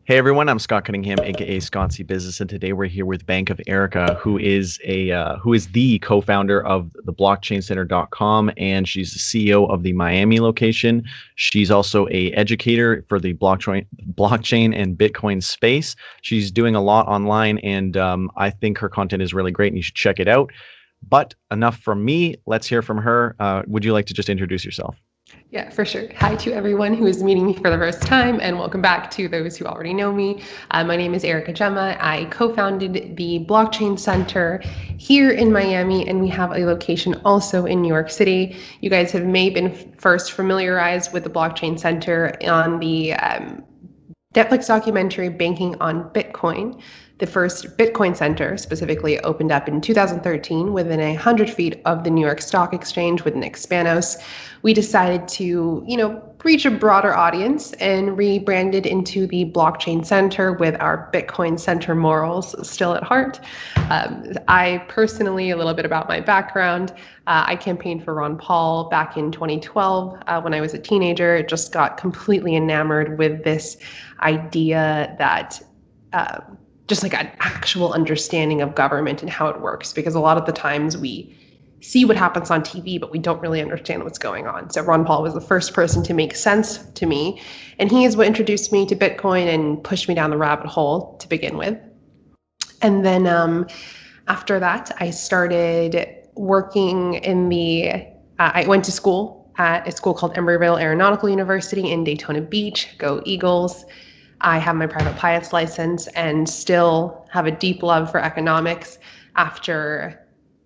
Hey everyone, I'm Scott Cunningham, aka Scottsy Business, and today we're here with BankOfEryka, who is the co-founder of the blockchaincenter.com, and she's the CEO of the Miami location. She's also a educator for the blockchain and Bitcoin space. She's doing a lot online, and I think her content is really great, and you should check it out. But enough from me. Let's hear from her. Would you like to just introduce yourself? Yeah, for sure. Hi to everyone who is meeting me for the first time, and welcome back to those who already know me. My name is Eryka Gemma. I co-founded the Blockchain Center here in Miami, and we have a location also in New York City. You guys have may been first familiarized with the Blockchain Center on the Netflix documentary Banking on Bitcoin. The first Bitcoin center specifically opened up in 2013 within 100 feet of the New York Stock Exchange with Nick Spanos. We decided to, reach a broader audience and rebranded into the Blockchain Center with our Bitcoin Center morals still at heart. I personally, a little bit about my background, I campaigned for Ron Paul back in 2012 when I was a teenager. Just got completely enamored with this idea that just like an actual understanding of government and how it works, because a lot of the times we see what happens on TV, but we don't really understand what's going on. So Ron Paul was the first person to make sense to me, and he is what introduced me to Bitcoin and pushed me down the rabbit hole to begin with. And then after that, I started working in I went to school at a school called Embryville Aeronautical University in Daytona Beach. Go Eagles. I have my private pilot's license and still have a deep love for economics. After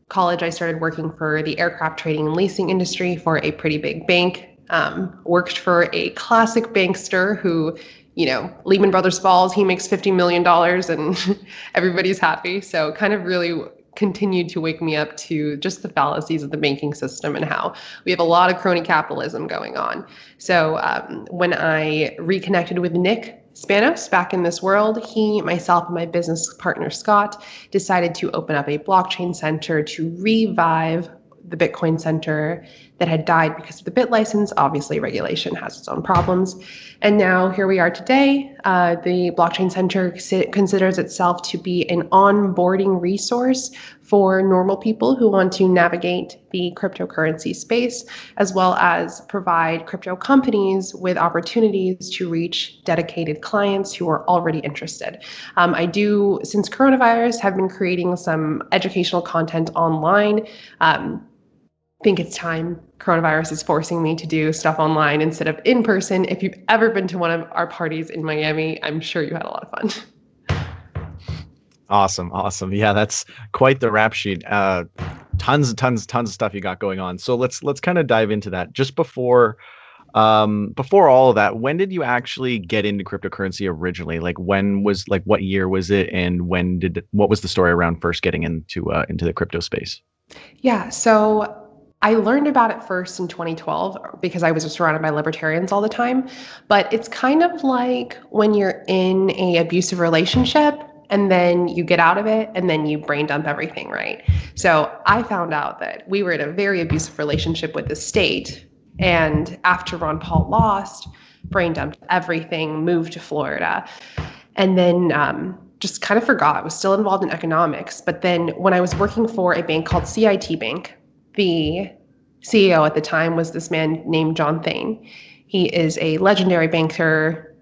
college, I started working for the aircraft trading and leasing industry for a pretty big bank. Worked for a classic bankster who, Lehman Brothers falls, he makes $50 million and everybody's happy. So kind of really continued to wake me up to just the fallacies of the banking system and how we have a lot of crony capitalism going on. So when I reconnected with Nick Spanos back in this world, he, myself, and my business partner Scott decided to open up a blockchain center to revive the Bitcoin Center that had died because of the BitLicense. Obviously, regulation has its own problems. And now here we are today. The Blockchain Center considers itself to be an onboarding resource for normal people who want to navigate the cryptocurrency space, as well as provide crypto companies with opportunities to reach dedicated clients who are already interested. I do, since coronavirus, have been creating some educational content online. Think it's time. Coronavirus is forcing me to do stuff online instead of in person. If you've ever been to one of our parties in Miami, I'm sure you had a lot of fun. Awesome. Yeah, that's quite the rap sheet. Tons of stuff you got going on. So let's kind of dive into that. Just before all of that, when did you actually get into cryptocurrency originally? Like what year was it, and what was the story around first getting into the crypto space? Yeah, so I learned about it first in 2012 because I was surrounded by libertarians all the time. But it's kind of like when you're in a abusive relationship and then you get out of it and then you brain dump everything, right? So I found out that we were in a very abusive relationship with the state. And after Ron Paul lost, brain dumped everything, moved to Florida. And then just kind of forgot. I was still involved in economics. But then when I was working for a bank called CIT Bank, the CEO at the time was this man named John Thane. He is a legendary banker,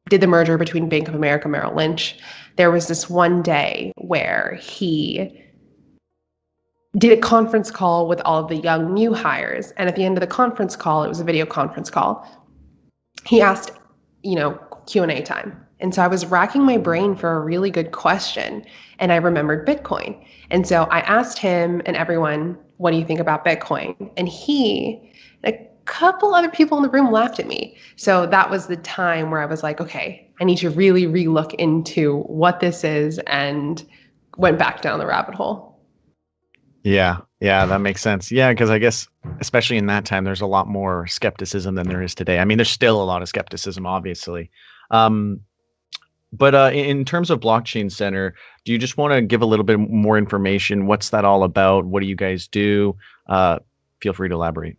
did the merger between Bank of America, Merrill Lynch. There was this one day where he did a conference call with all of the young new hires. And at the end of the conference call, it was a video conference call, he asked, Q&A time. And so I was racking my brain for a really good question, and I remembered Bitcoin. And so I asked him and everyone, what do you think about Bitcoin? And he and a couple other people in the room laughed at me. So that was the time where I was like, okay, I need to really relook into what this is, and went back down the rabbit hole. Yeah, that makes sense. Yeah, because I guess especially in that time, there's a lot more skepticism than there is today. I mean, there's still a lot of skepticism, obviously. Um, but in terms of Blockchain Center, do you just want to give a little bit more information? What's that all about? What do you guys do? Feel free to elaborate.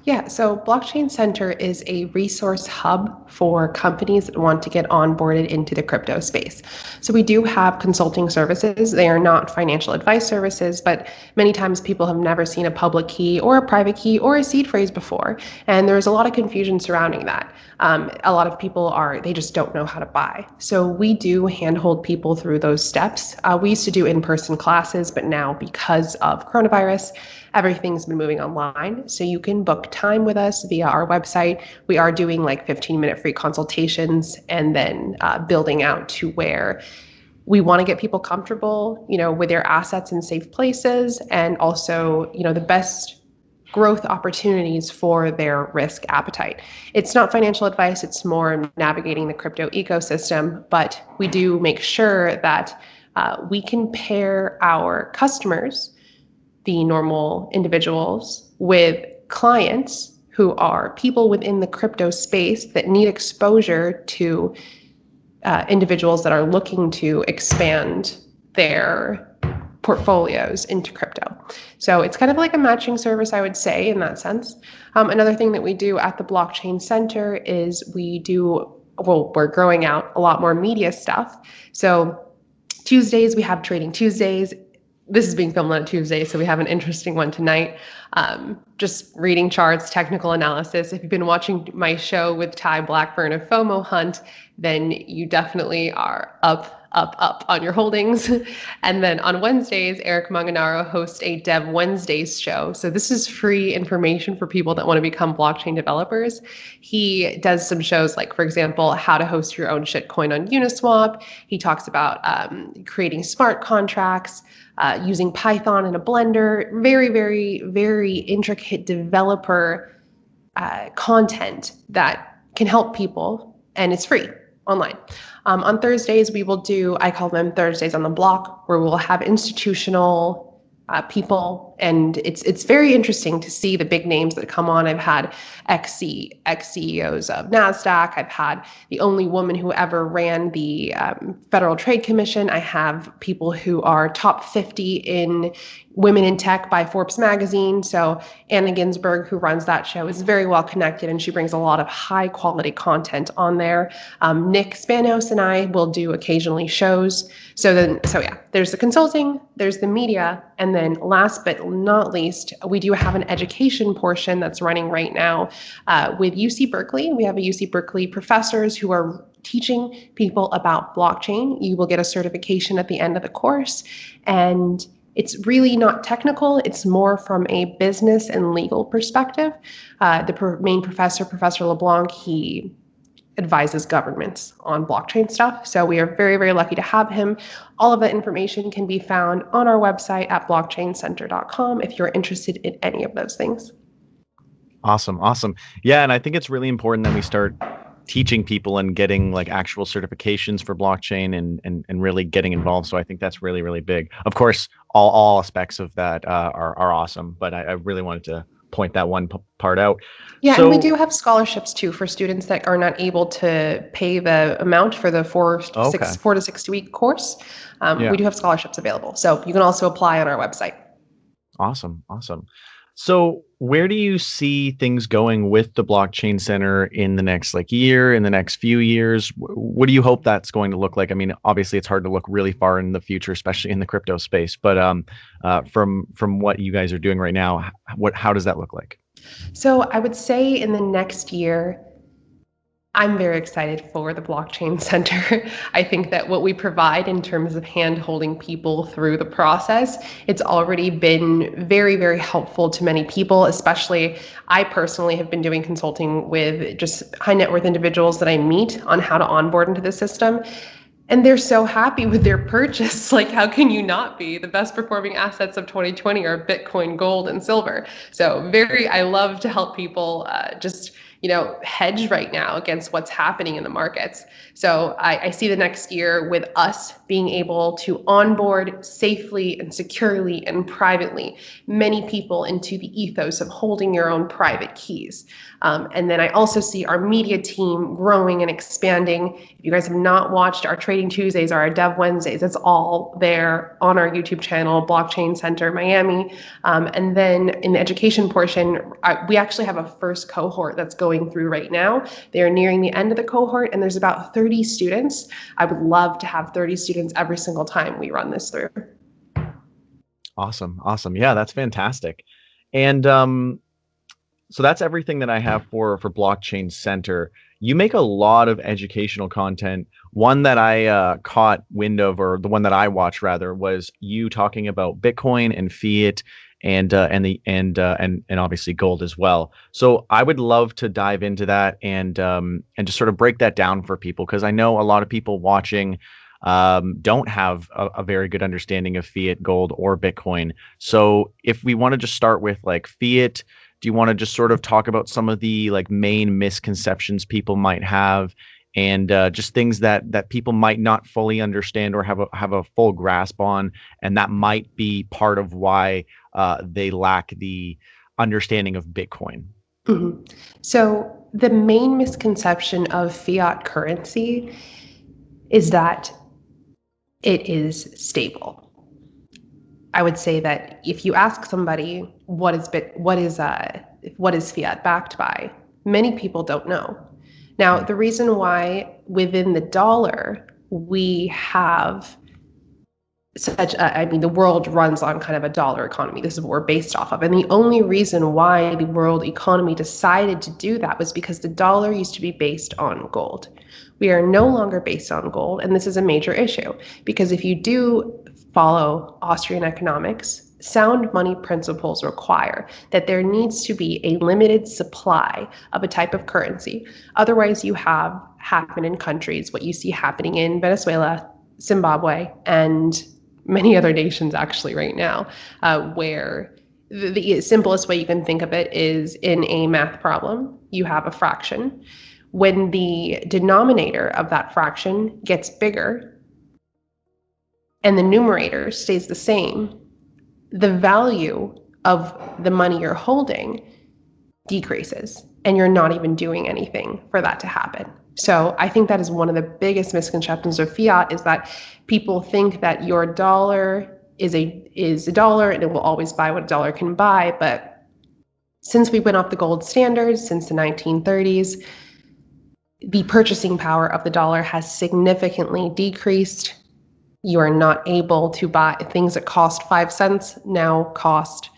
Yeah, so Blockchain Center is a resource hub for companies that want to get onboarded into the crypto space. So we do have consulting services. They are not financial advice services, but many times people have never seen a public key or a private key or a seed phrase before. And there's a lot of confusion surrounding that. A lot of people they just don't know how to buy. So we do handhold people through those steps. We used to do in-person classes, but now because of coronavirus, everything's been moving online. So you can book time with us via our website. We are doing like 15-minute free consultations and then building out to where we want to get people comfortable, with their assets in safe places, and also, the best growth opportunities for their risk appetite. It's not financial advice, it's more navigating the crypto ecosystem, but we do make sure that we can pair our customers, the normal individuals, with clients who are people within the crypto space that need exposure to individuals that are looking to expand their portfolios into crypto. So it's kind of like a matching service, I would say, in that sense. Another thing that we do at the Blockchain Center is we're growing out a lot more media stuff. So Tuesdays, we have Trading Tuesdays. This is being filmed on a Tuesday, so we have an interesting one tonight. Just reading charts, technical analysis. If you've been watching my show with Ty Blackburn of FOMO Hunt, then you definitely are up on your holdings. And then on Wednesdays, Eric Manganaro hosts a Dev Wednesdays show. So this is free information for people that want to become blockchain developers. He does some shows like, for example, how to host your own shitcoin on Uniswap. He talks about creating smart contracts, using Python in a Blender, very, very, very intricate developer content that can help people, and it's free online. On Thursdays, we will do, I call them Thursdays on the Block, where we'll have institutional people, and it's very interesting to see the big names that come on. I've had ex-CEOs of NASDAQ. I've had the only woman who ever ran the Federal Trade Commission. I have people who are top 50 in women in tech by Forbes magazine. So Anna Ginsberg, who runs that show, is very well connected, and she brings a lot of high quality content on there. Nick Spanos and I will do occasionally shows. So yeah, there's the consulting, there's the media, and then last but not least, we do have an education portion that's running right now with UC Berkeley. We have a UC Berkeley professors who are teaching people about blockchain. You will get a certification at the end of the course, and it's really not technical. It's more from a business and legal perspective. The main professor, Professor LeBlanc, he advises governments on blockchain stuff. So we are very, very lucky to have him. All of that information can be found on our website at blockchaincenter.com if you're interested in any of those things. Awesome. Yeah, and I think it's really important that we start teaching people and getting like actual certifications for blockchain and really getting involved. So I think that's really, really big. Of course, all aspects of that are awesome, but I really wanted to point that one part out. Yeah, so, and we do have scholarships too for students that are not able to pay the amount for the 4 to 6 week course. We do have scholarships available. So you can also apply on our website. Awesome. So where do you see things going with the Blockchain Center in the next year, in the next few years? What do you hope that's going to look like? I mean, obviously it's hard to look really far in the future, especially in the crypto space, but from what you guys are doing right now, how does that look like? So I would say in the next year, I'm very excited for the Blockchain Center. I think that what we provide in terms of hand-holding people through the process, it's already been very, very helpful to many people, especially I personally have been doing consulting with just high net worth individuals that I meet on how to onboard into the system. And they're so happy with their purchase. Like, how can you not be? The best performing assets of 2020 are Bitcoin, gold, and silver. So I love to help people just hedge right now against what's happening in the markets. So I see the next year with us being able to onboard safely and securely and privately many people into the ethos of holding your own private keys. And then I also see our media team growing and expanding. If you guys have not watched our Trading Tuesdays or our Dev Wednesdays, it's all there on our YouTube channel, Blockchain Center Miami. And then in the education portion, we actually have a first cohort that's going through right now. They are nearing the end of the cohort, and there's about 30 students. I would love to have 30 students every single time we run this through. Awesome. Awesome. Yeah, that's fantastic. And so that's everything that I have for Blockchain Center. You make a lot of educational content. One that I caught wind of, or the one that I watched rather, was you talking about Bitcoin and fiat and obviously gold as well. So I would love to dive into that and just sort of break that down for people, because I know a lot of people watching don't have a very good understanding of fiat, gold, or Bitcoin. So if we want to just start with like fiat, do you want to just sort of talk about some of the like main misconceptions people might have, and just things that people might not fully understand or have a full grasp on, and that might be part of why they lack the understanding of Bitcoin? Mm-hmm. So the main misconception of fiat currency is that it is stable. I would say that if you ask somebody what is fiat backed by, many people don't know. Now, the reason why within the dollar we have the world runs on kind of a dollar economy. This is what we're based off of. And the only reason why the world economy decided to do that was because the dollar used to be based on gold. We are no longer based on gold, and this is a major issue, because if you do follow Austrian economics, sound money principles require that there needs to be a limited supply of a type of currency. Otherwise, you have happen in countries what you see happening in Venezuela, Zimbabwe, and many other nations actually right now, where the simplest way you can think of it is in a math problem, you have a fraction. When the denominator of that fraction gets bigger and the numerator stays the same, the value of the money you're holding decreases, and you're not even doing anything for that to happen. So I think that is one of the biggest misconceptions of fiat, is that people think that your dollar is a dollar and it will always buy what a dollar can buy. But since we went off the gold standards since the 1930s, the purchasing power of the dollar has significantly decreased. You are not able to buy things that cost 5 cents now cost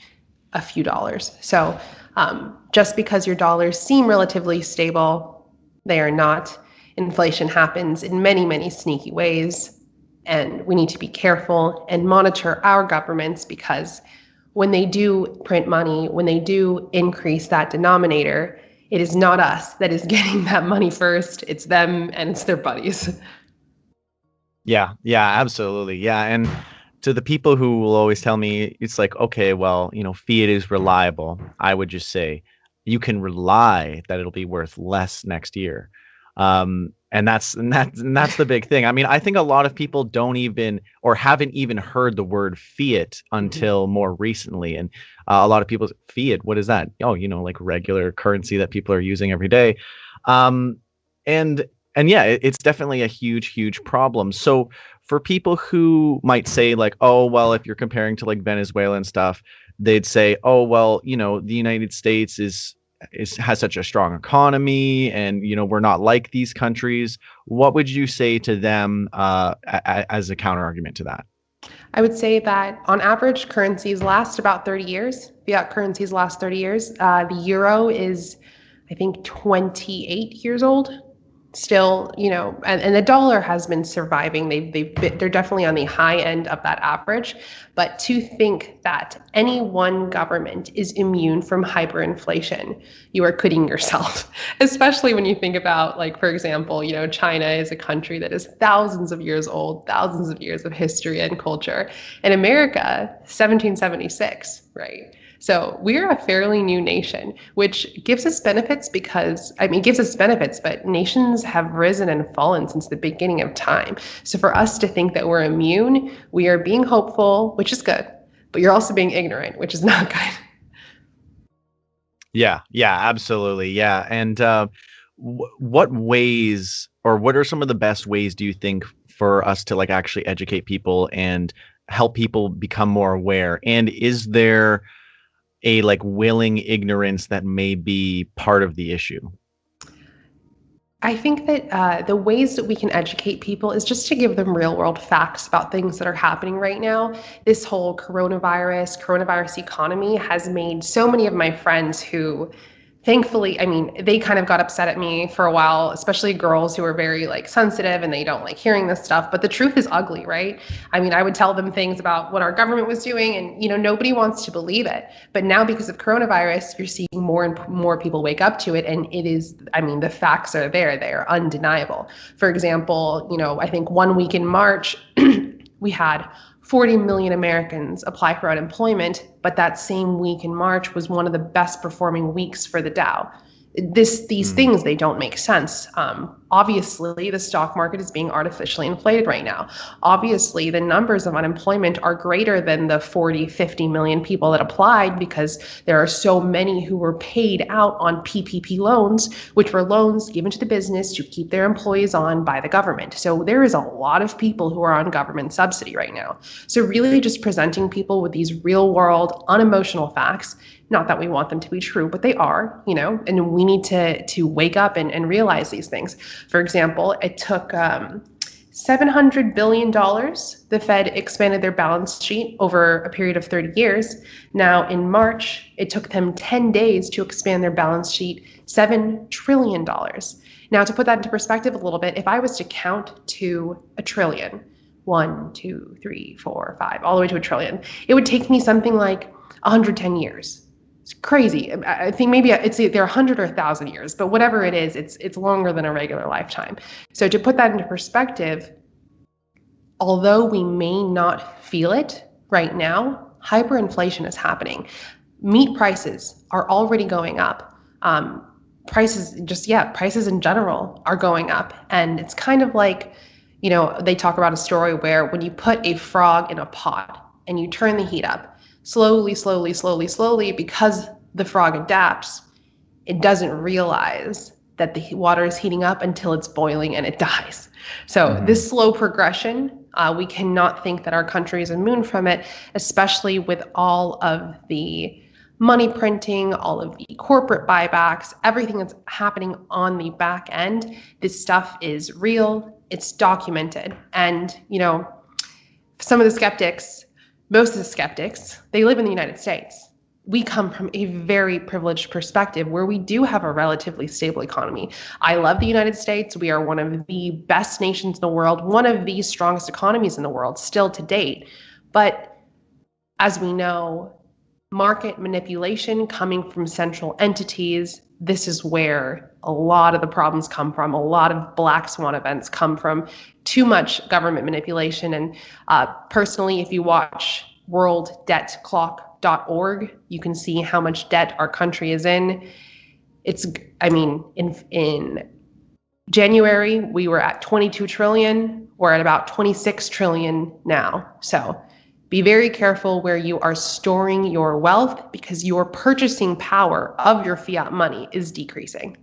a few dollars. So just because your dollars seem relatively stable, they are not. Inflation happens in many, many sneaky ways, and we need to be careful and monitor our governments, because when they do print money, when they do increase that denominator, it is not us that is getting that money first. It's them, and it's their buddies. Yeah, absolutely. Yeah. And to the people who will always tell me it's like, okay, well, fiat is reliable, I would just say you can rely that it'll be worth less next year. And that's the big thing. I mean, I think a lot of people don't even, or haven't even heard the word fiat until more recently. And a lot of people say, fiat, what is that? Oh, like regular currency that people are using every day. Um, and and yeah, it's definitely a huge problem. So for people who might say like, oh, well, if you're comparing to like Venezuela and stuff, they'd say, oh, well, the United States has such a strong economy, and we're not like these countries. What would you say to them as a counter argument to that? I would say that on average, currencies last about 30 years. Fiat currencies last 30 years. The euro is, I think, 28 years old. Still, and the dollar has been surviving. They're definitely on the high end of that average. But to think that any one government is immune from hyperinflation, you are kidding yourself. Especially when you think about, like, for example, China is a country that is thousands of years old, thousands of years of history and culture. In America, 1776, right? So we're a fairly new nation, which gives us benefits because, I mean, it gives us benefits, but nations have risen and fallen since the beginning of time. So for us to think that we're immune, we are being hopeful, which is good, but you're also being ignorant, which is not good. Yeah, yeah, absolutely. Yeah. And what ways or what are some of the best ways do you think for us to like actually educate people and help people become more aware? And is there a like willing ignorance that may be part of the issue? I think that the ways that we can educate people is just to give them real world facts about things that are happening right now. This whole coronavirus economy has made so many of my friends who thankfully, I mean, they kind of got upset at me for a while, especially girls who are very like sensitive and they don't like hearing this stuff. But the truth is ugly, right? I mean, I would tell them things about what our government was doing, and nobody wants to believe it. But now, because of coronavirus, you're seeing more and more people wake up to it, and it is, I mean, the facts are there; they are undeniable. For example, I think 1 week in March, we had 40 million Americans apply for unemployment, but that same week in March was one of the best performing weeks for the Dow. These Mm. things, they don't make sense. Obviously, the stock market is being artificially inflated right now. Obviously, the numbers of unemployment are greater than the 40, 50 million people that applied because there are so many who were paid out on PPP loans, which were loans given to the business to keep their employees on by the government. So there is a lot of people who are on government subsidy right now. So really just presenting people with these real world, unemotional facts. Not that we want them to be true, but they are, and we need to wake up and realize these things. For example, it took $700 billion. The Fed expanded their balance sheet over a period of 30 years. Now, in March, it took them 10 days to expand their balance sheet $7 trillion. Now, to put that into perspective a little bit, if I was to count to a trillion, 1, 2, 3, 4, 5, all the way to a trillion, it would take me something like 110 years. It's crazy. I think maybe it's either 100 or 1,000 years, but whatever it is, it's longer than a regular lifetime. So to put that into perspective, although we may not feel it right now, hyperinflation is happening. Meat prices are already going up. Prices in general are going up. And it's kind of like, they talk about a story where when you put a frog in a pot and you turn the heat up, slowly, slowly, slowly, slowly, because the frog adapts, it doesn't realize that the water is heating up until it's boiling and it dies. So this slow progression, we cannot think that our country is immune from it, especially with all of the money printing, all of the corporate buybacks, everything that's happening on the back end. This stuff is real, it's documented. And, some of the skeptics, most of the skeptics, they live in the United States. We come from a very privileged perspective where we do have a relatively stable economy. I love the United States. We are one of the best nations in the world, one of the strongest economies in the world still to date. But as we know, market manipulation coming from central entities, this is where a lot of the problems come from. A lot of black swan events come from too much government manipulation. And personally, if you watch worlddebtclock.org, you can see how much debt our country is in. In January, we were at 22 trillion. We're at about 26 trillion now. So be very careful where you are storing your wealth because your purchasing power of your fiat money is decreasing.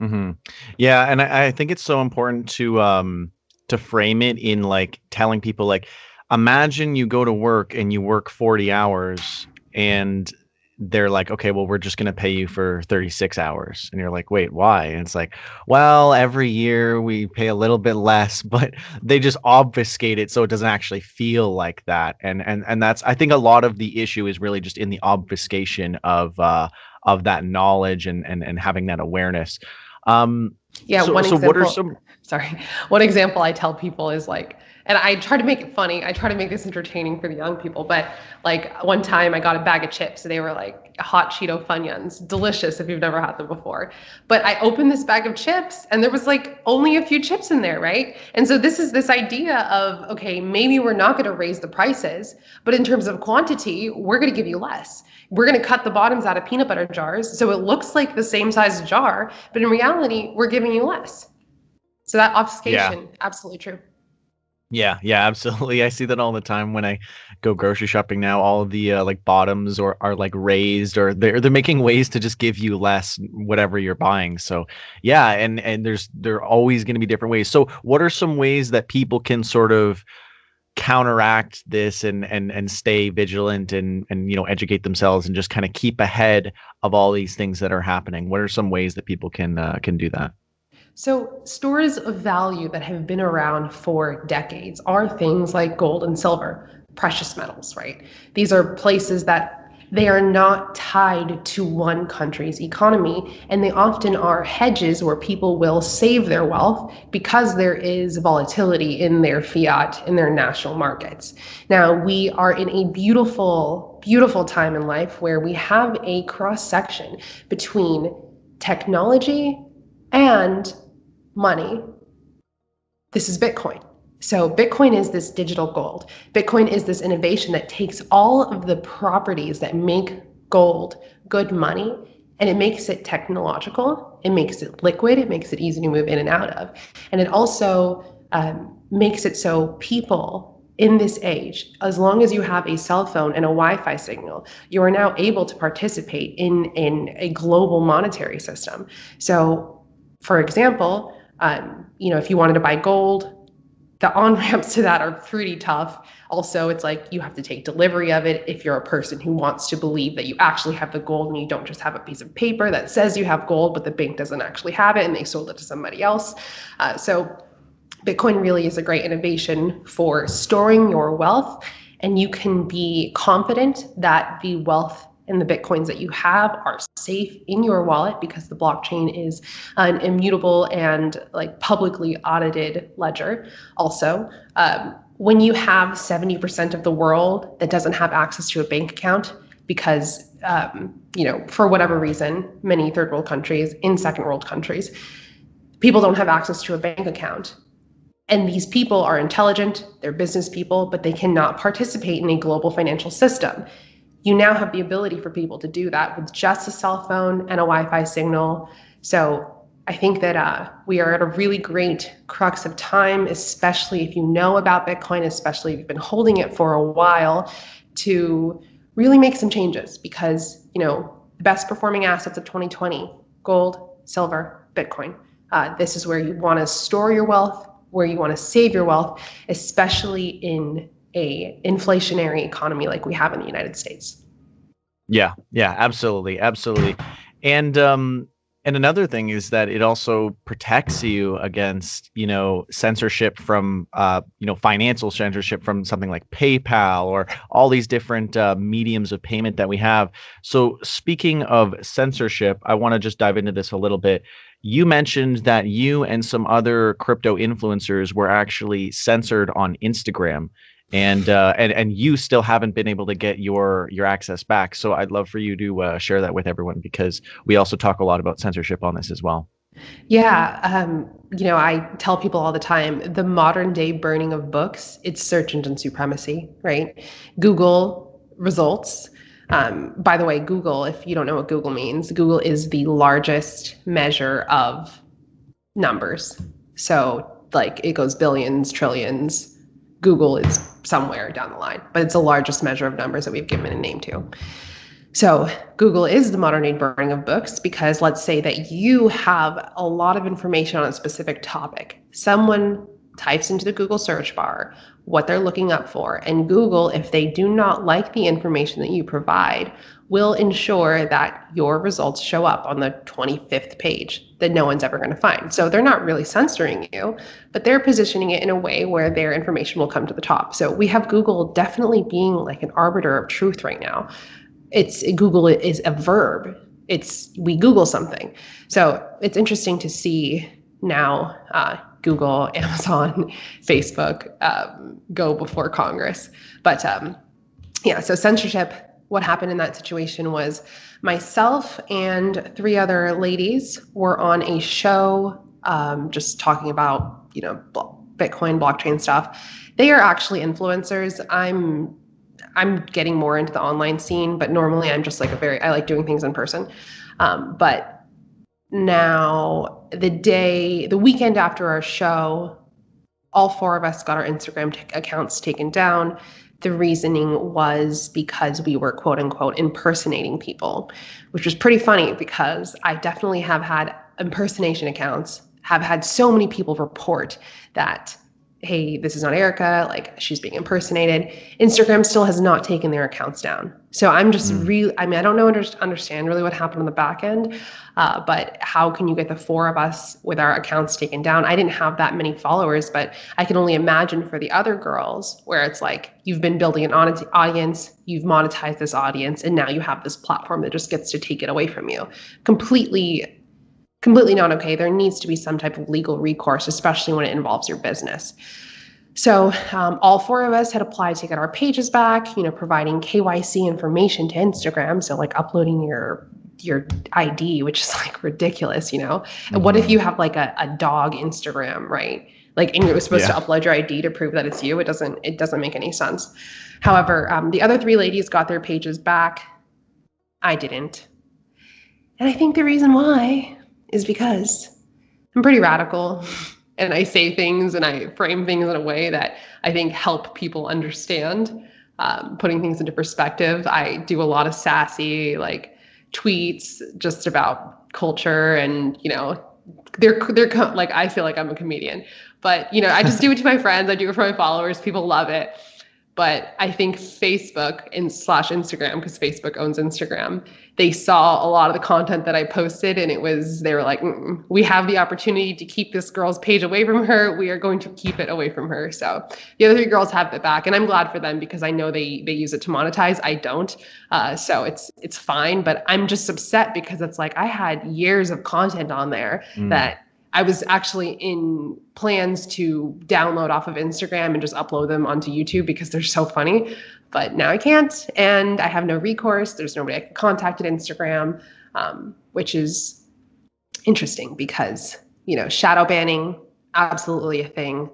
Mm-hmm. Yeah, and I think it's so important to frame it in like telling people like imagine you go to work and you work 40 hours and they're like, okay, well, we're just going to pay you for 36 hours. And you're like, wait, why? And it's like, well, every year we pay a little bit less, but they just obfuscate it so it doesn't actually feel like that. And that's, I think a lot of the issue is really just in the obfuscation of that knowledge and having that awareness. Yeah, So one so what are example. some sorry, one example I tell people is like, and I try to make it funny. I try to make this entertaining for the young people. But like one time I got a bag of chips. They were like hot Cheeto Funyuns, delicious if you've never had them before. But I opened this bag of chips and there was like only a few chips in there, right? And so this is this idea of, okay, maybe we're not going to raise the prices, but in terms of quantity, we're going to give you less. We're going to cut the bottoms out of peanut butter jars so it looks like the same size jar, but in reality, we're giving you less. So that Yeah. obfuscation, absolutely true. Yeah, absolutely. I see that all the time when I go grocery shopping now. All of the like bottoms or are like raised, or they're making ways to just give you less whatever you're buying. So yeah, and there are always going to be different ways. So what are some ways that people can sort of counteract this and stay vigilant and educate themselves and just kind of keep ahead of all these things that are happening? What are some ways that people can do that? So, stores of value that have been around for decades are things like gold and silver, precious metals, right? These are places that they are not tied to one country's economy, and they often are hedges where people will save their wealth because there is volatility in their fiat, in their national markets. Now, we are in a beautiful, beautiful time in life where we have a cross section between technology and money. This is Bitcoin. So Bitcoin is this digital gold. Bitcoin is this innovation that takes all of the properties that make gold good money and it makes it technological, it makes it liquid, it makes it easy to move in and out of. And it also makes it so people in this age, as long as you have a cell phone and a Wi-Fi signal, you are now able to participate in a global monetary system. So for example, if you wanted to buy gold, the on-ramps to that are pretty tough. Also, it's like you have to take delivery of it if you're a person who wants to believe that you actually have the gold and you don't just have a piece of paper that says you have gold, but the bank doesn't actually have it and they sold it to somebody else. So Bitcoin really is a great innovation for storing your wealth, and you can be confident that the wealth and the Bitcoins that you have are safe in your wallet because the blockchain is an immutable and like publicly audited ledger. Also, when you have 70% of the world that doesn't have access to a bank account because, for whatever reason, many third world countries, in second world countries, people don't have access to a bank account. And these people are intelligent, they're business people, but they cannot participate in a global financial system. You now have the ability for people to do that with just a cell phone and a Wi-Fi signal. So I think that we are at a really great crux of time, especially if you know about Bitcoin, especially if you've been holding it for a while, to really make some changes because, the best performing assets of 2020, gold, silver, Bitcoin. This is where you want to store your wealth, where you want to save your wealth, especially in a inflationary economy like we have in the United States. Yeah, absolutely. And another thing is that it also protects you against, censorship from financial censorship from something like PayPal or all these different mediums of payment that we have. So speaking of censorship, I want to just dive into this a little bit. You mentioned that you and some other crypto influencers were actually censored on Instagram, and you still haven't been able to get your access back. So I'd love for you to share that with everyone because we also talk a lot about censorship on this as well. Yeah, I tell people all the time, the modern day burning of books, it's search engine supremacy, right? Google results. By the way, Google, if you don't know what Google means, Google is the largest measure of numbers. So like it goes billions, trillions. Google is somewhere down the line, but it's the largest measure of numbers that we've given a name to. So Google is the modern day burning of books because let's say that you have a lot of information on a specific topic. Someone types into the Google search bar what they're looking up for, and Google, if they do not like the information that you provide, will ensure that your results show up on the 25th page that no one's ever going to find. So they're not really censoring you, but they're positioning it in a way where their information will come to the top. So we have Google definitely being like an arbiter of truth right now. Google is a verb. We Google something. So it's interesting to see now Google, Amazon, Facebook go before Congress. But yeah, so censorship, what happened in that situation was myself and 3 other ladies were on a show just talking about, Bitcoin, blockchain stuff. They are actually influencers. I'm getting more into the online scene, but normally I'm just like I like doing things in person. But now the weekend after our show, all 4 of us got our Instagram accounts taken down. The reasoning was because we were quote unquote impersonating people, which was pretty funny because I definitely have had impersonation accounts, have had so many people report that, hey, this is not Eryka, like she's being impersonated. Instagram still has not taken their accounts down. So I'm just I don't know, understand really what happened on the back end, but how can you get the 4 of us with our accounts taken down? I didn't have that many followers, but I can only imagine for the other girls where it's like you've been building an audience, you've monetized this audience, and now you have this platform that just gets to take it away from you. Completely not okay. There needs to be some type of legal recourse, especially when it involves your business. So all 4 of us had applied to get our pages back, providing KYC information to Instagram. So like uploading your ID, which is like ridiculous, And what if you have like a dog Instagram, right? Like, and you're supposed to upload your ID to prove that it's you. It doesn't make any sense. However, the other 3 ladies got their pages back. I didn't. And I think the reason why is because I'm pretty radical and I say things and I frame things in a way that I think help people understand, putting things into perspective. I do a lot of sassy like tweets just about culture and, they're like, I feel like I'm a comedian, but I just do it to my friends. I do it for my followers. People love it. But I think Facebook and / Instagram, because Facebook owns Instagram, they saw a lot of the content that I posted and they were like, we have the opportunity to keep this girl's page away from her. We are going to keep it away from her. So the other 3 girls have it back, and I'm glad for them because I know they use it to monetize. I don't. So it's fine, but I'm just upset because it's like I had years of content on there that I was actually in plans to download off of Instagram and just upload them onto YouTube because they're so funny, but now I can't, and I have no recourse. There's nobody I can contact at Instagram, which is interesting because, shadow banning, absolutely a thing.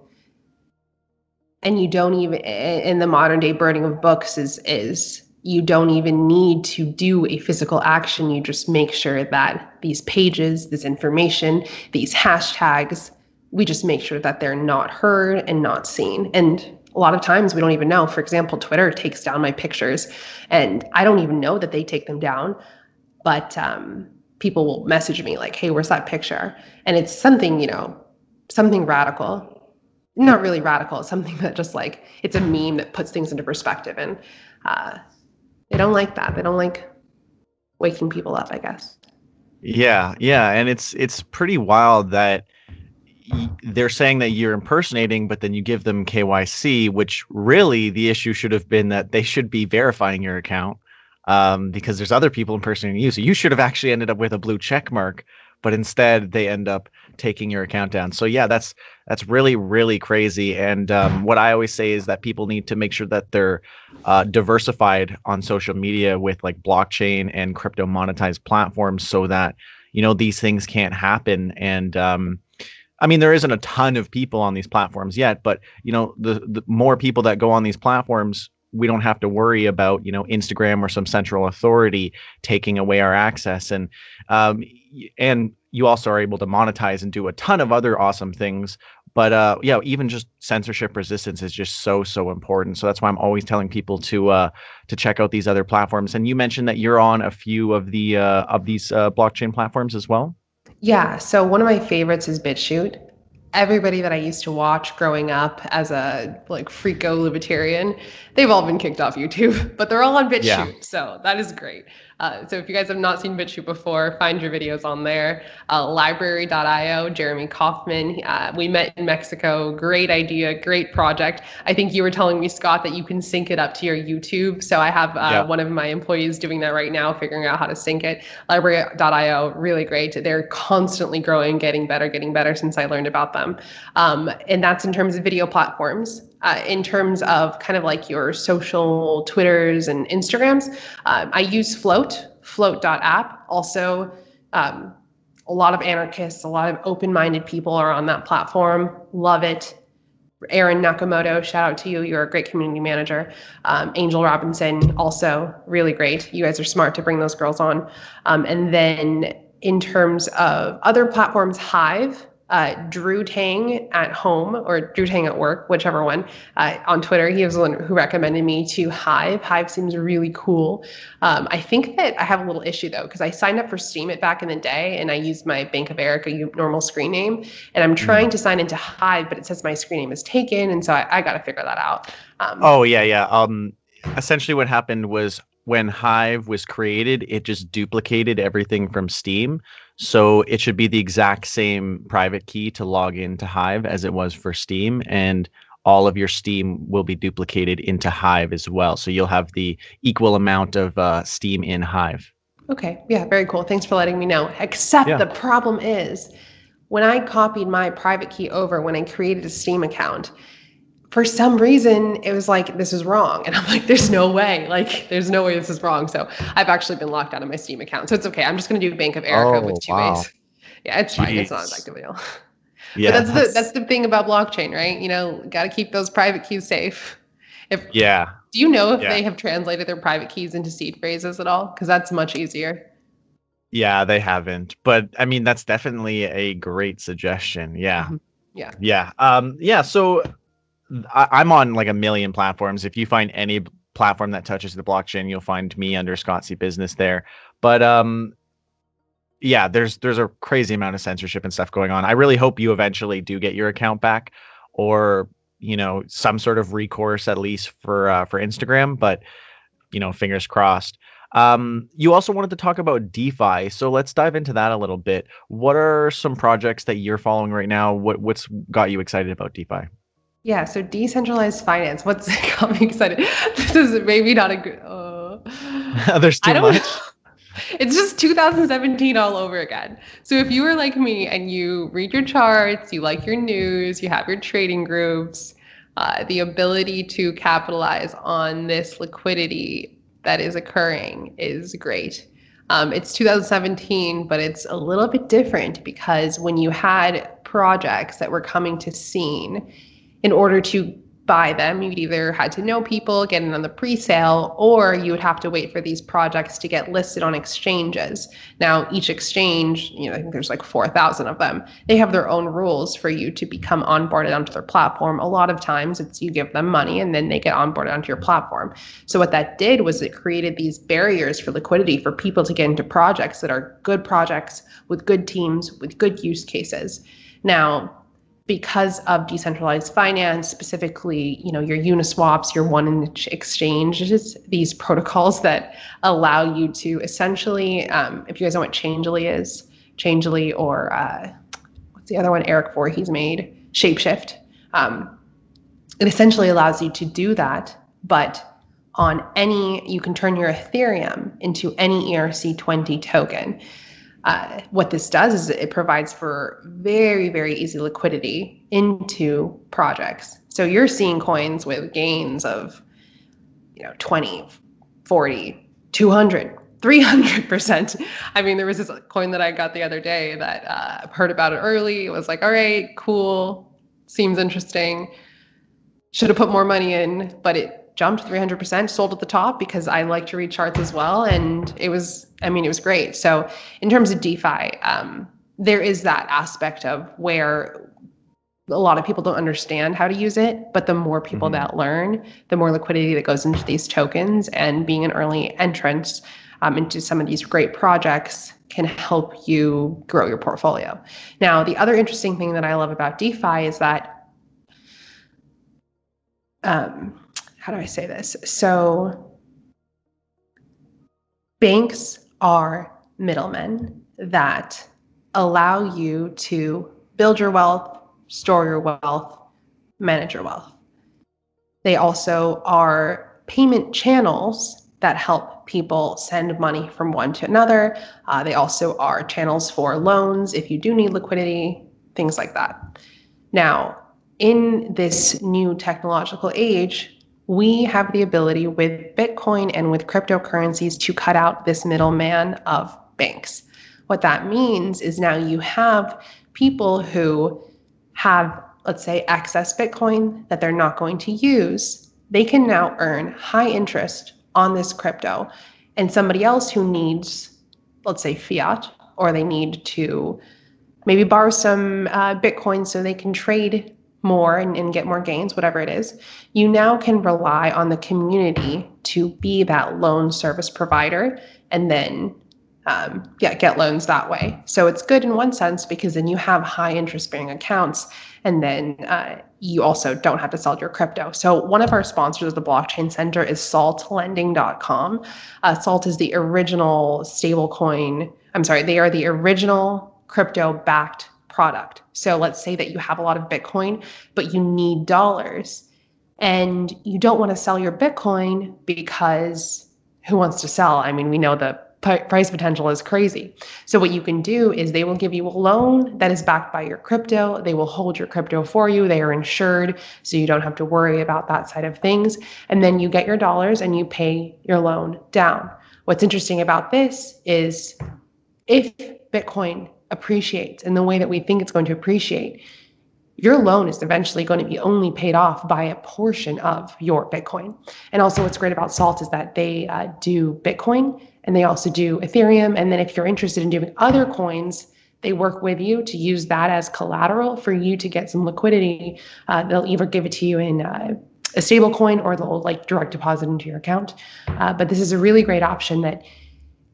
And you don't even, in the modern day burning of books is you don't even need to do a physical action. You just make sure that these pages, this information, these hashtags, we just make sure that they're not heard and not seen. And a lot of times we don't even know. For example, Twitter takes down my pictures and I don't even know that they take them down, but people will message me like, hey, where's that picture? And it's something, something radical. Not really radical, it's something that just like, it's a meme that puts things into perspective. And they don't like that. They don't like waking people up, I guess. Yeah, and it's pretty wild that they're saying that you're impersonating, but then you give them KYC, which really the issue should have been that they should be verifying your account, because there's other people impersonating you. So you should have actually ended up with a blue check mark, but instead they end up taking your account down. So yeah, that's really, really crazy. And what I always say is that people need to make sure that they're diversified on social media with like blockchain and crypto monetized platforms so that, these things can't happen. And I mean, there isn't a ton of people on these platforms yet, but the more people that go on these platforms, we don't have to worry about, Instagram or some central authority taking away our access. And you also are able to monetize and do a ton of other awesome things. But even just censorship resistance is just so important. So that's why I'm always telling people to check out these other platforms. And you mentioned that you're on a few of these blockchain platforms as well. Yeah. So one of my favorites is BitChute. Everybody that I used to watch growing up as a like freako libertarian, they've all been kicked off YouTube, but they're all on BitChute. Yeah. So that is great. So if you guys have not seen BitChute before, find your videos on there. Library.io, Jeremy Kaufman. We met in Mexico. Great idea, great project. I think you were telling me, Scott, that you can sync it up to your YouTube. So I have Yeah. one of my employees doing that right now, figuring out how to sync it. Library.io, really great. They're constantly growing, getting better since I learned about them. And that's in terms of video platforms. In terms of kind of like your social Twitters and Instagrams, I use float.app. Also, a lot of anarchists, a lot of open-minded people are on that platform. Love it. Aaron Nakamoto, shout out to you. You're a great community manager. Angel Robinson, also really great. You guys are smart to bring those girls on. And then in terms of other platforms, Hive, Drew Tang at home or Drew Tang at work, whichever one, on Twitter. He was the one who recommended me to Hive. Hive seems really cool. I think that I have a little issue though, because I signed up for Steemit back in the day and I used my Bank of Eryka normal screen name, and I'm trying to sign into Hive, but it says my screen name is taken, and so I got to figure that out. Oh yeah. Essentially what happened was when Hive was created, it just duplicated everything from Steam. So it should be the exact same private key to log into Hive as it was for Steam, and all of your Steam will be duplicated into Hive as well. So you'll have the equal amount of Steam in Hive. Okay, yeah, very cool. Thanks for letting me know. Except the problem is, when I copied my private key over when I created a Steam account, for some reason it was like, this is wrong, and I'm like, there's no way this is wrong. So I've actually been locked out of my Steam account, so it's okay. I'm just going to do Bank of Eryka with Oh, two wow. ways. Yeah, it's fine. It's not a Jeez. big deal. But Yeah, that's the thing about blockchain, right? Got to keep those private keys safe. If yeah. Do you know if Yeah. they have translated their private keys into seed phrases at all? Because that's much easier. Yeah, they haven't. But I mean, that's definitely a great suggestion. Yeah. Mhm. Yeah. Yeah. So I'm on like a million platforms. If you find any platform that touches the blockchain, you'll find me under Scott C Business there. But yeah, there's a crazy amount of censorship and stuff going on. I really hope you eventually do get your account back, or some sort of recourse at least for Instagram. But fingers crossed. You also wanted to talk about DeFi, so let's dive into that a little bit. What are some projects that you're following right now? What's got you excited about DeFi? Yeah. So decentralized finance. What's got me excited? This is maybe not a good. There's I too don't know. much. It's just 2017 all over again. So if you are like me and you read your charts, you like your news, you have your trading groups, the ability to capitalize on this liquidity that is occurring is great. It's 2017, but it's a little bit different because when you had projects that were coming to scene, in order to buy them, you'd either had to know people, get in on the pre-sale, or you would have to wait for these projects to get listed on exchanges. Now, each exchange, I think there's like 4,000 of them. They have their own rules for you to become onboarded onto their platform. A lot of times it's you give them money and then they get onboarded onto your platform. So what that did was it created these barriers for liquidity for people to get into projects that are good projects with good teams, with good use cases. Now, because of decentralized finance, specifically, your Uniswaps, your one exchanges, these protocols that allow you to essentially, if you guys know what Changelly is, Changelly or what's the other one Eric Voorhees made, Shapeshift. It essentially allows you to do that, but you can turn your Ethereum into any ERC20 token. What this does is it provides for very, very easy liquidity into projects. So you're seeing coins with gains of 20, 40, 200, 300%. I mean, there was this coin that I got the other day that heard about it early. It was like, all right, cool, seems interesting. Should have put more money in, but it jumped 300%, sold at the top because I like to read charts as well. And it was great. So in terms of DeFi, there is that aspect of where a lot of people don't understand how to use it, but the more people that learn, the more liquidity that goes into these tokens, and being an early entrant into some of these great projects can help you grow your portfolio. Now, the other interesting thing that I love about DeFi is that how do I say this? So Banks are middlemen that allow you to build your wealth, store your wealth, manage your wealth. They also are payment channels that help people send money from one to another. They also are channels for loans if you do need liquidity, things like that. Now, in this new technological age, we have the ability with Bitcoin and with cryptocurrencies to cut out this middleman of banks. What that means is now you have people who have, let's say, excess Bitcoin that they're not going to use. They can now earn high interest on this crypto. And somebody else who needs, let's say, fiat, or they need to maybe borrow some Bitcoin so they can trade more and get more gains, whatever it is, you now can rely on the community to be that loan service provider and then get loans that way. So it's good in one sense because then you have high interest bearing accounts and then you also don't have to sell your crypto. So one of our sponsors of the Blockchain Center is saltlending.com. Salt is the original stablecoin. I'm sorry, they are the original crypto backed product. So let's say that you have a lot of Bitcoin, but you need dollars and you don't want to sell your Bitcoin because who wants to sell? I mean, we know the price potential is crazy. So what you can do is they will give you a loan that is backed by your crypto. They will hold your crypto for you. They are insured, so you don't have to worry about that side of things. And then you get your dollars and you pay your loan down. What's interesting about this is if Bitcoin appreciates in the way that we think it's going to appreciate, your loan is eventually going to be only paid off by a portion of your Bitcoin. And also what's great about Salt is that they do Bitcoin and they also do Ethereum. And then if you're interested in doing other coins, they work with you to use that as collateral for you to get some liquidity. They'll either give it to you in a stable coin or they'll like direct deposit into your account. But this is a really great option that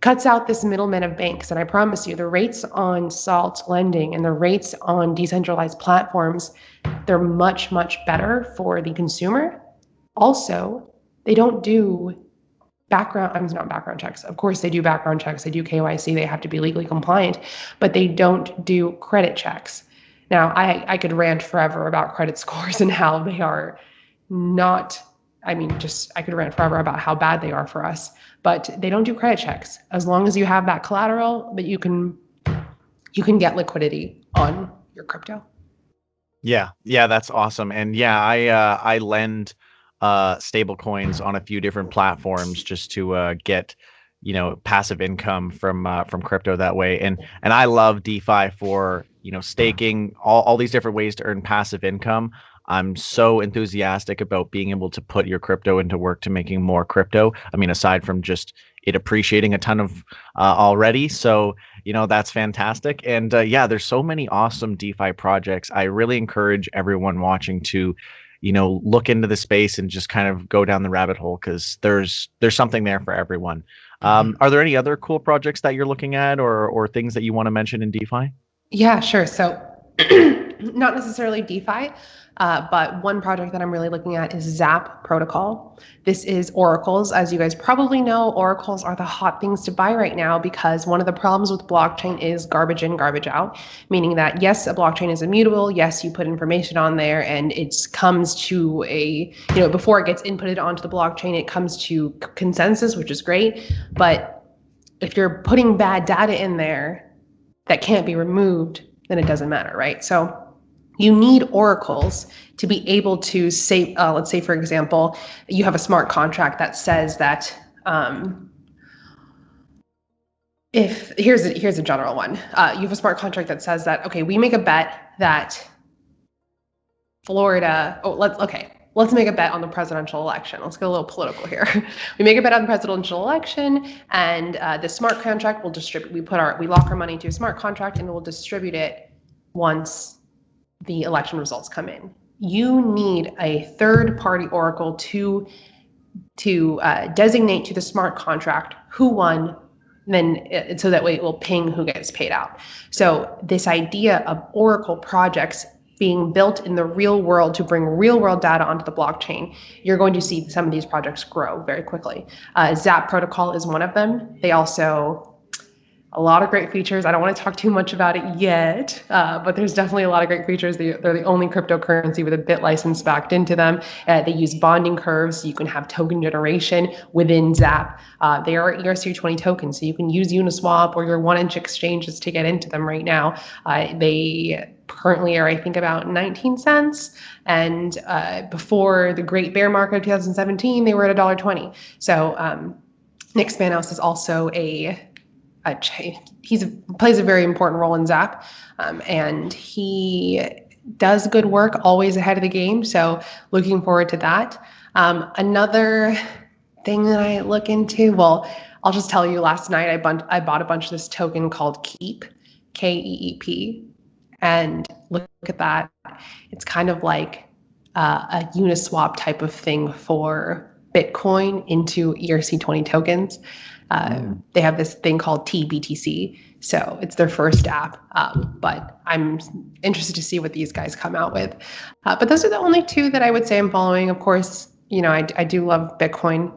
cuts out this middleman of banks. And I promise you, the rates on Salt lending and the rates on decentralized platforms, they're much, much better for the consumer. Also, they don't do not background checks. Of course, they do background checks. They do KYC. They have to be legally compliant, but they don't do credit checks. Now, I could rant forever about credit scores and how they are not, I could rant forever about how bad they are for us, but they don't do credit checks. As long as you have that collateral, but you can get liquidity on your crypto. Yeah, that's awesome. And yeah, I lend stable coins on a few different platforms just to get passive income from crypto that way. And I love DeFi for staking, all these different ways to earn passive income. I'm so enthusiastic about being able to put your crypto into work to making more crypto. I mean, aside from just it appreciating a ton of already. So, that's fantastic. And yeah, there's so many awesome DeFi projects. I really encourage everyone watching to, look into the space and just kind of go down the rabbit hole because there's something there for everyone. Are there any other cool projects that you're looking at or things that you want to mention in DeFi? Yeah, sure. So not necessarily DeFi, but one project that I'm really looking at is Zap Protocol. This is oracles. As you guys probably know, oracles are the hot things to buy right now because one of the problems with blockchain is garbage in, garbage out, meaning that yes, a blockchain is immutable. Yes, you put information on there and it comes to before it gets inputted onto the blockchain, it comes to consensus, which is great. But if you're putting bad data in there that can't be removed, then it doesn't matter, right? So you need oracles to be able to say, let's say, for example, you have a smart contract that says that here's a general one. You have a smart contract that says that, okay, we make a bet that Florida, let's make a bet on the presidential election. Let's get a little political here. We make a bet on the presidential election and the smart contract will distribute, we lock our money into a smart contract and we'll distribute it once the election results come in. You need a third party oracle to designate to the smart contract who won, so that way it will ping who gets paid out. So this idea of oracle projects being built in the real world to bring real world data onto the blockchain, you're going to see some of these projects grow very quickly. Zap protocol is one of them. They also a lot of great features. I don't want to talk too much about it yet, but there's definitely a lot of great features. They're the only cryptocurrency with a bit license backed into them. They use bonding curves, so you can have token generation within Zap. They are ERC20 tokens, so you can use Uniswap or your 1inch exchanges to get into them right now. They currently are, I think, about 19 cents. And before the great bear market of 2017, they were at $1.20. So Nick Spanos is also he plays a very important role in Zap, and he does good work, always ahead of the game. So looking forward to that. Another thing that I look into, well, I'll just tell you, last night I bought a bunch of this token called Keep, KEEP, and look at that. It's kind of like a Uniswap type of thing for Bitcoin into ERC20 tokens. They have this thing called TBTC, so it's their first app, but I'm interested to see what these guys come out with. But those are the only two that I would say I'm following. Of course, I do love Bitcoin.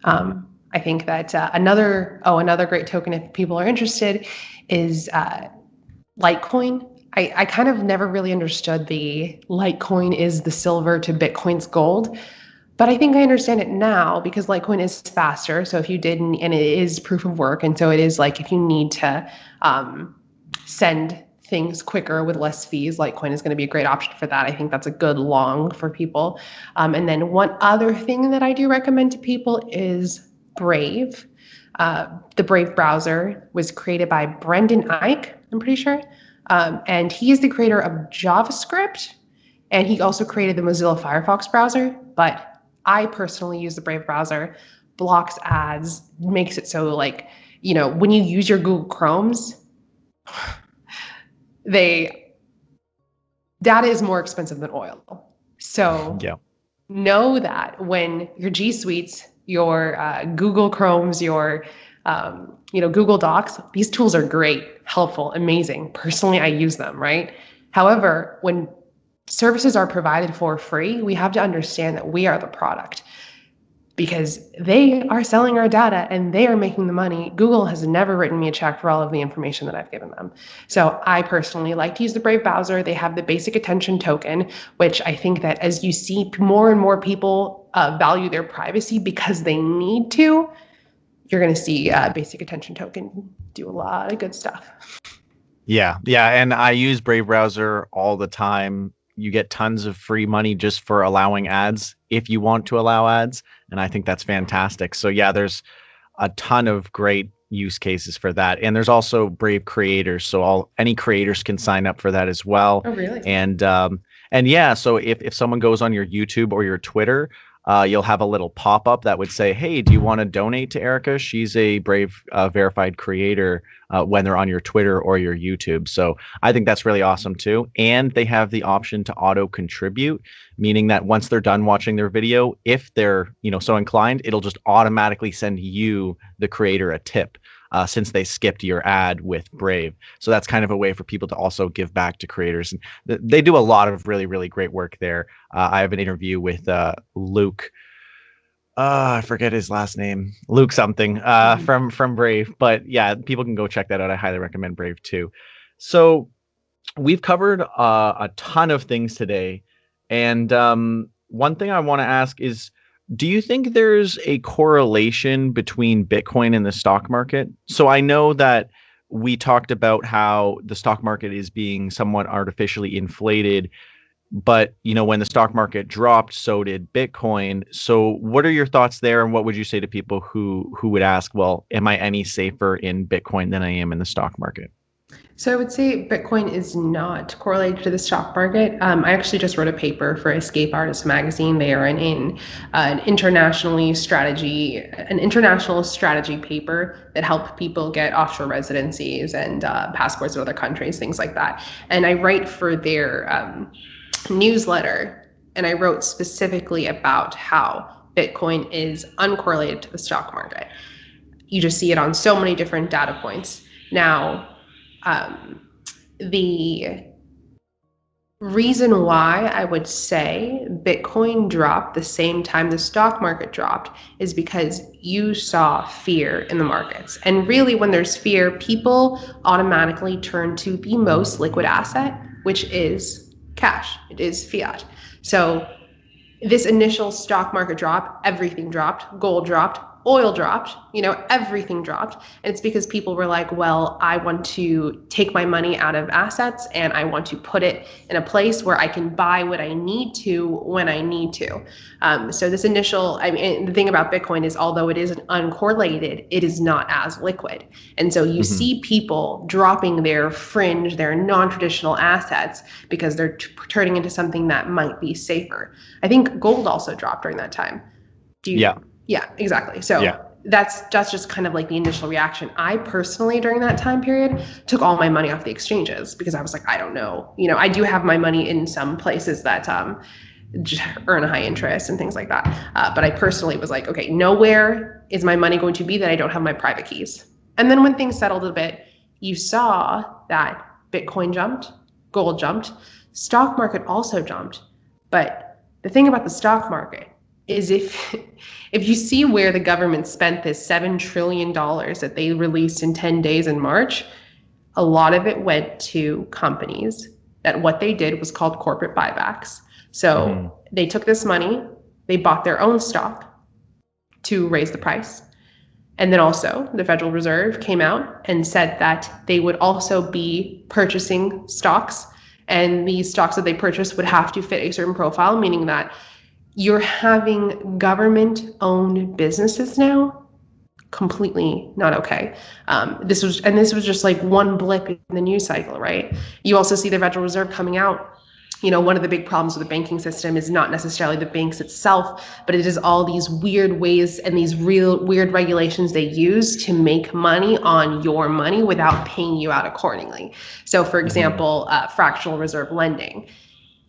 I think that another great token, if people are interested, is Litecoin. I kind of never really understood the Litecoin is the silver to Bitcoin's gold. But I think I understand it now because Litecoin is faster. So if you didn't, and it is proof of work. And so it is like if you need to send things quicker with less fees, Litecoin is going to be a great option for that. I think that's a good long for people. And then one other thing that I do recommend to people is Brave. The Brave browser was created by Brendan Eich, I'm pretty sure. And he is the creator of JavaScript. And he also created the Mozilla Firefox browser. But I personally use the Brave browser, blocks ads, makes it so like, when you use your Google Chromes, data is more expensive than oil. So know that when your G Suites, your Google Chromes, your Google Docs, these tools are great, helpful, amazing. Personally, I use them, right? However, when services are provided for free, we have to understand that we are the product because they are selling our data and they are making the money. Google has never written me a check for all of the information that I've given them. So I personally like to use the Brave browser. They have the basic attention token, which I think that as you see more and more people value their privacy because they need to, you're going to see basic attention token do a lot of good stuff. Yeah. And I use Brave browser all the time. You get tons of free money just for allowing ads if you want to allow ads. And I think that's fantastic. So yeah, there's a ton of great use cases for that. And there's also Brave creators. So any creators can sign up for that as well. Oh, really? And yeah, so if someone goes on your YouTube or your Twitter, you'll have a little pop-up that would say, hey, do you want to donate to Eryka? She's a Brave verified creator when they're on your Twitter or your YouTube. So I think that's really awesome too. And they have the option to auto contribute, meaning that once they're done watching their video, if they're so inclined, it'll just automatically send you, the creator, a tip. Since they skipped your ad with Brave. So that's kind of a way for people to also give back to creators. And they do a lot of really, really great work there. I have an interview with Luke. I forget his last name. Luke something from Brave. But yeah, people can go check that out. I highly recommend Brave too. So we've covered a ton of things today. And one thing I want to ask is, do you think there's a correlation between Bitcoin and the stock market? So I know that we talked about how the stock market is being somewhat artificially inflated, but when the stock market dropped, so did Bitcoin. So what are your thoughts there? And what would you say to people who would ask, well, am I any safer in Bitcoin than I am in the stock market? So I would say Bitcoin is not correlated to the stock market. I actually just wrote a paper for Escape Artist magazine. They are an international strategy paper that help people get offshore residencies and passports to other countries, things like that. And I write for their newsletter, and I wrote specifically about how Bitcoin is uncorrelated to the stock market. You just see it on so many different data points. Now, the Reason why I would say Bitcoin dropped the same time the stock market dropped is because you saw fear in the markets. And really, when there's fear, people automatically turn to the most liquid asset, which is cash. It is fiat. So this initial stock market drop, everything dropped, gold dropped, oil dropped, everything dropped. And it's because people were like, well, I want to take my money out of assets and I want to put it in a place where I can buy what I need to when I need to. So this initial, the thing about Bitcoin is, although it is uncorrelated, it is not as liquid. And so you see people dropping their fringe, their non-traditional assets because they're turning into something that might be safer. I think gold also dropped during that time. Yeah, exactly. So that's just kind of like the initial reaction. I personally, during that time period, took all my money off the exchanges because I was like, I don't know. I do have my money in some places that earn a high interest and things like that. But I personally was like, okay, nowhere is my money going to be that I don't have my private keys. And then when things settled a bit, you saw that Bitcoin jumped, gold jumped, stock market also jumped. But the thing about the stock market is if you see where the government spent this $7 trillion that they released in 10 days in March, a lot of it went to companies that what they did was called corporate buybacks. So they took this money, they bought their own stock to raise the price. And then also the Federal Reserve came out and said that they would also be purchasing stocks, and these stocks that they purchased would have to fit a certain profile, meaning that you're having government-owned businesses now. Completely not okay. This was just like one blip in the news cycle, right? You also see the Federal Reserve coming out. One of the big problems with the banking system is not necessarily the banks itself, but it is all these weird ways and these real weird regulations they use to make money on your money without paying you out accordingly. So, for example, fractional reserve lending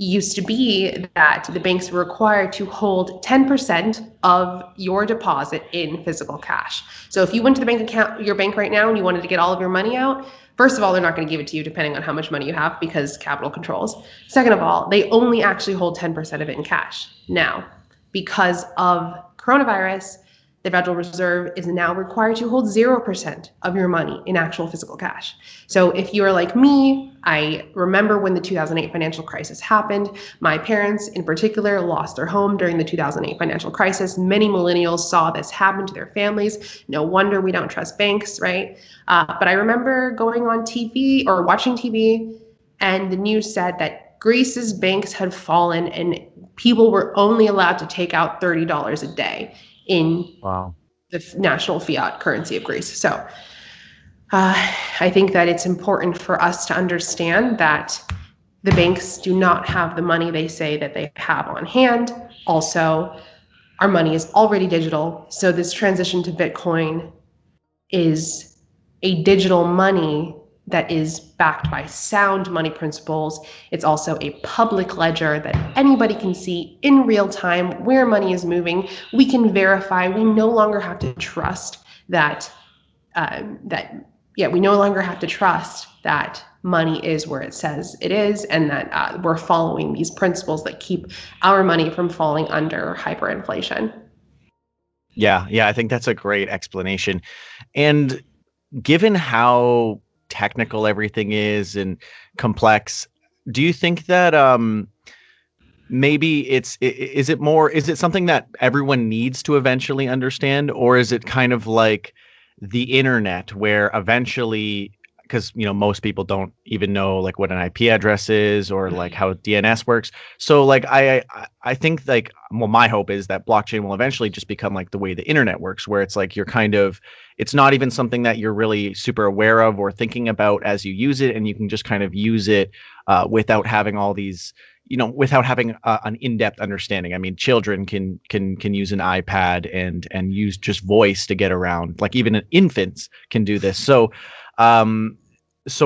used to be that the banks were required to hold 10% of your deposit in physical cash. So if you went to your bank right now and you wanted to get all of your money out, first of all, they're not going to give it to you depending on how much money you have because capital controls. Second of all, they only actually hold 10% of it in cash. Now, because of coronavirus, the Federal Reserve is now required to hold 0% of your money in actual physical cash. So if you are like me, I remember when the 2008 financial crisis happened. My parents in particular lost their home during the 2008 financial crisis. Many millennials saw this happen to their families. No wonder we don't trust banks, right? But I remember going on TV or watching TV, and the news said that Greece's banks had fallen and people were only allowed to take out $30 a day in the national fiat currency of Greece. So I think that it's important for us to understand that the banks do not have the money they say that they have on hand. Also, our money is already digital. So this transition to Bitcoin is a digital money that is backed by sound money principles. It's also a public ledger that anybody can see in real time where money is moving. We can verify. We no longer have to trust that we no longer have to trust that money is where it says it is, and that we're following these principles that keep our money from falling under hyperinflation. Yeah, I think that's a great explanation. And given how technical everything is and complex, do you think that maybe is it something that everyone needs to eventually understand, or is it kind of like the internet where eventually, because most people don't even know like what an IP address is or like how DNS works. So like I think like, well, my hope is that blockchain will eventually just become like the way the internet works, where it's like it's not even something that you're really super aware of or thinking about as you use it, and you can just kind of use it without having all these, without having an in-depth understanding. I mean, children can use an iPad and use just voice to get around. Like even infants can do this. So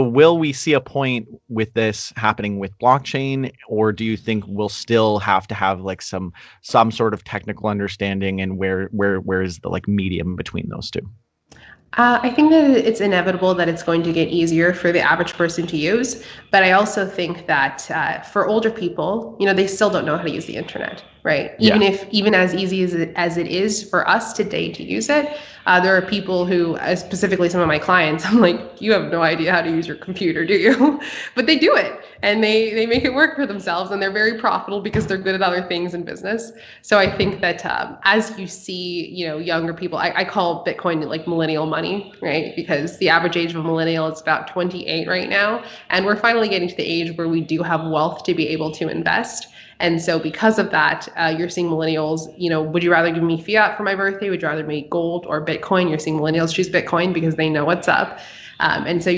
will we see a point with this happening with blockchain, or do you think we'll still have to have like some sort of technical understanding, and where is the like medium between those two? I think that it's inevitable that it's going to get easier for the average person to use, but I also think that for older people, they still don't know how to use the internet, right? Yeah. Even as easy as it is for us today to use it, there are people who, specifically some of my clients, I'm like, you have no idea how to use your computer, do you? But they do it, and they make it work for themselves, and they're very profitable because they're good at other things in business. So I think that as you see, younger people, I call Bitcoin like millennial money, right? Because the average age of a millennial is about 28 right now. And we're finally getting to the age where we do have wealth to be able to invest. And so because of that, you're seeing millennials, would you rather give me fiat for my birthday? Would you rather me gold or Bitcoin? You're seeing millennials choose Bitcoin because they know what's up. And so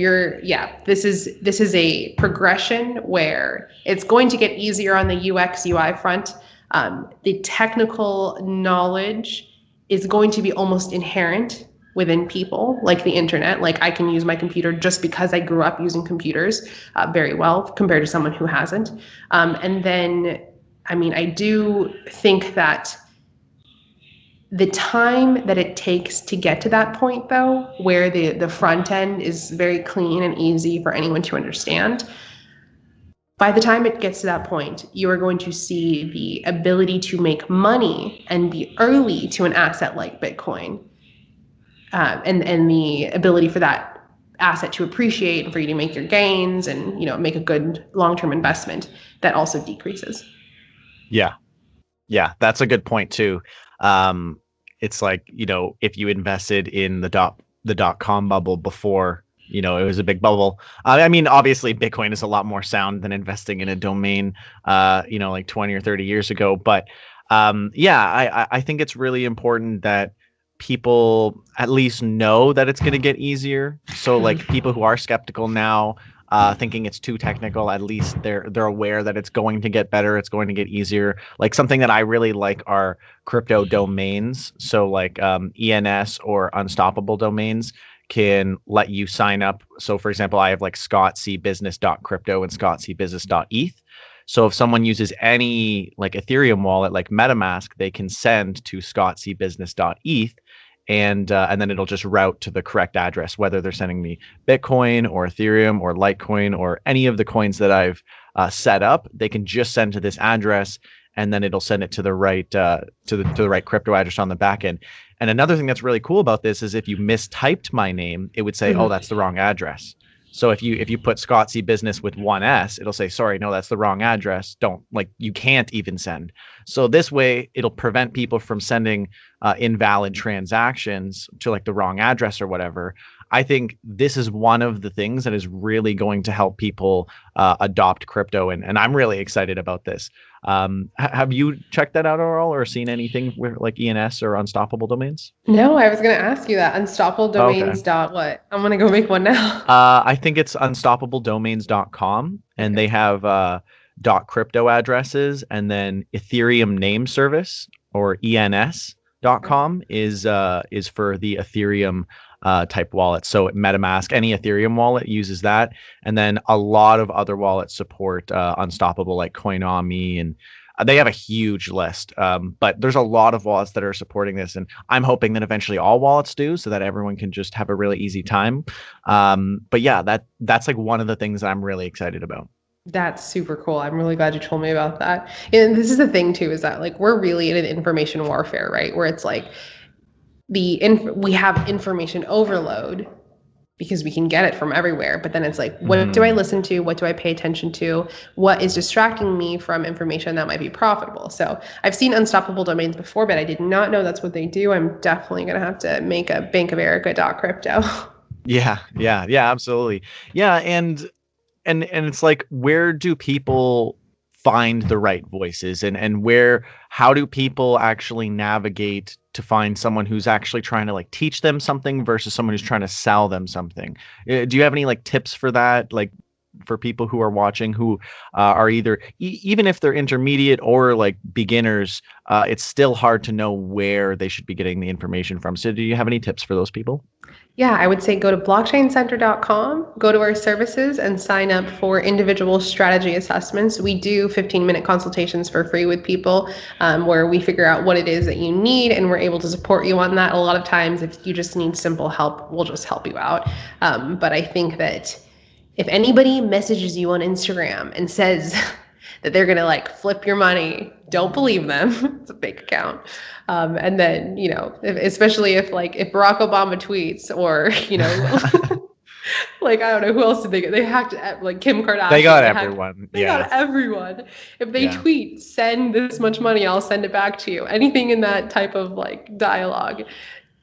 this is a progression where it's going to get easier on the UX UI front. The technical knowledge is going to be almost inherent within people, like the internet. Like I can use my computer just because I grew up using computers very well compared to someone who hasn't. And then, I do think that the time that it takes to get to that point, though, where the front end is very clean and easy for anyone to understand, by the time it gets to that point, you are going to see the ability to make money and be early to an asset like Bitcoin, and the ability for that asset to appreciate and for you to make your gains and make a good long-term investment, that also decreases. Yeah. Yeah, that's a good point too. Um, it's like, if you invested in the dot com bubble before, it was a big bubble. I mean, obviously Bitcoin is a lot more sound than investing in a domain, like 20 or 30 years ago. But yeah, I think it's really important that people at least know that it's going to get easier. So like people who are skeptical now, thinking it's too technical, at least they're aware that it's going to get better, it's going to get easier. Like something that I really like are crypto domains. So like ENS or unstoppable domains can let you sign up. So for example, I have like scottcbusiness.crypto and scottcbusiness.eth. So if someone uses any like Ethereum wallet like MetaMask, they can send to scottcbusiness.eth, and then it'll just route to the correct address, whether they're sending me Bitcoin or Ethereum or Litecoin or any of the coins that I've set up. They can just send to this address, and then it'll send it to the right to the right crypto address on the back end. And another thing that's really cool about this is if you mistyped my name, it would say, "Oh, Mhm. that's the wrong address." So if you put Scott C Business with one S, it'll say, "Sorry, no, that's the wrong address. Don't like you can't even send." So this way, it'll prevent people from sending invalid transactions to like the wrong address or whatever. I think this is one of the things that is really going to help people adopt crypto, and I'm really excited about this. Have you checked that out at all, or seen anything with like ENS or unstoppable domains? No, I was going to ask you that. Unstoppable Oh, okay. domains dot what? I'm going to go make one now. I think it's unstoppabledomains.com, and Okay. they have .crypto addresses, and then Ethereum name service or ENS.com is for the Ethereum type wallet. So MetaMask, any Ethereum wallet uses that, and then a lot of other wallets support Unstoppable, like Coinami, and they have a huge list. But there's a lot of wallets that are supporting this, and I'm hoping that eventually all wallets do, so that everyone can just have a really easy time. But yeah, that's like one of the things that I'm really excited about. That's super cool. I'm really glad you told me about that. And this is the thing too, is that like we're really in an information warfare, right? Where it's like we have information overload because we can get it from everywhere. But then it's like, what do I Hmm. listen to? What do I pay attention to? What is distracting me from information that might be profitable? So I've seen unstoppable domains before, but I did not know that's what they do. I'm definitely going to have to make a BankOfEryka.crypto. Yeah, yeah, yeah, absolutely. Yeah, and it's like, where do people find the right voices, and where how do people actually navigate to find someone who's actually trying to like teach them something versus someone who's trying to sell them something? Do you have any like tips for that? Like, for people who are watching who are either even if they're intermediate or like beginners, it's still hard to know where they should be getting the information from. So do you have any tips for those people? Yeah, I would say go to blockchaincenter.com, go to our services, and sign up for individual strategy assessments. We do 15-minute consultations for free with people, where we figure out what it is that you need, and we're able to support you on that. A lot of times, if you just need simple help, we'll just help you out. But I think that if anybody messages you on Instagram and says that they're going to like flip your money, don't believe them. It's a fake account. And then, especially if Barack Obama tweets, or, like, I don't know, who else did they get? They hacked like Kim Kardashian. They got everyone. They got everyone. If they Yeah. tweet, send this much money, I'll send it back to you. Anything in that type of like dialogue,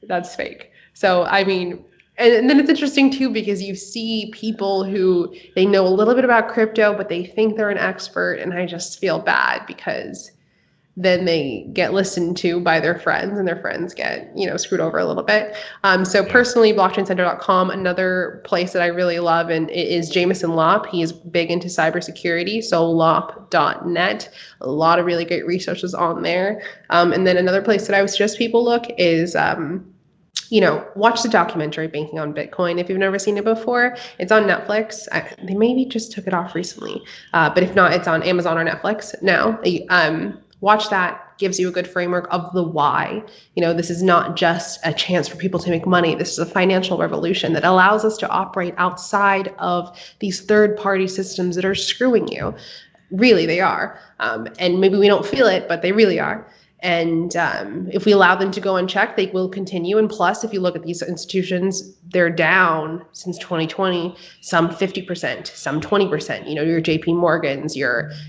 that's fake. So, I mean, and then it's interesting too, because you see people who they know a little bit about crypto, but they think they're an expert. And I just feel bad because then they get listened to by their friends, and their friends get, screwed over a little bit. So personally, blockchaincenter.com, another place that I really love, and it is Jameson Lopp. He is big into cybersecurity. So lopp.net, a lot of really great resources on there. And then another place that I would suggest people look is, watch the documentary Banking on Bitcoin. If you've never seen it before, it's on Netflix. They maybe just took it off recently. But if not, it's on Amazon or Netflix now. Watch that. Gives you a good framework of the why. This is not just a chance for people to make money. This is a financial revolution that allows us to operate outside of these third-party systems that are screwing you. Really, they are. And maybe we don't feel it, but they really are. And if we allow them to go unchecked, they will continue. And plus, if you look at these institutions, they're down since 2020, some 50%, some 20%. Your JP Morgans,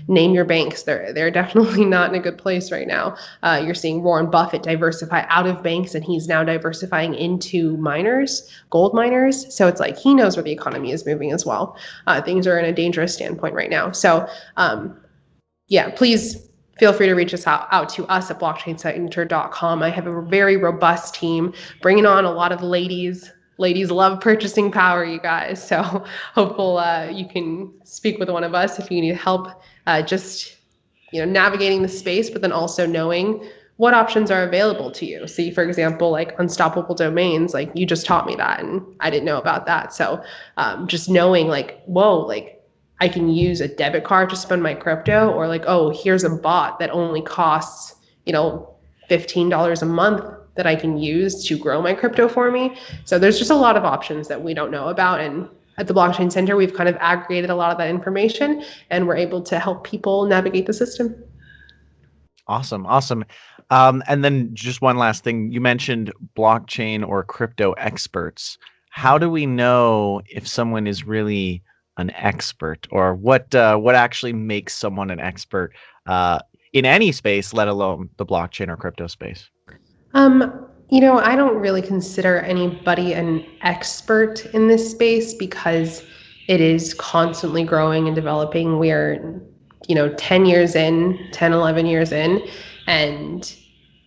name your banks, they're definitely not in a good place right now. You're seeing Warren Buffett diversify out of banks, and he's now diversifying into miners, gold miners. So it's like he knows where the economy is moving as well. Things are in a dangerous standpoint right now. So please feel free to reach us out to us at blockchaincenter.com. I have a very robust team, bringing on a lot of ladies. Ladies love purchasing power, you guys. So hopeful you can speak with one of us if you need help navigating the space, but then also knowing what options are available to you. See, for example, like unstoppable domains, like you just taught me that, and I didn't know about that. So just knowing I can use a debit card to spend my crypto, or here's a bot that only costs, $15 a month that I can use to grow my crypto for me. So there's just a lot of options that we don't know about. And at the Blockchain Center, we've kind of aggregated a lot of that information, and we're able to help people navigate the system. Awesome. And then just one last thing. You mentioned blockchain or crypto experts. How do we know if someone is really an expert, or what actually makes someone an expert in any space, let alone the blockchain or crypto space? I don't really consider anybody an expert in this space because it is constantly growing and developing. We are, 10 years in, 10, 11 years in, and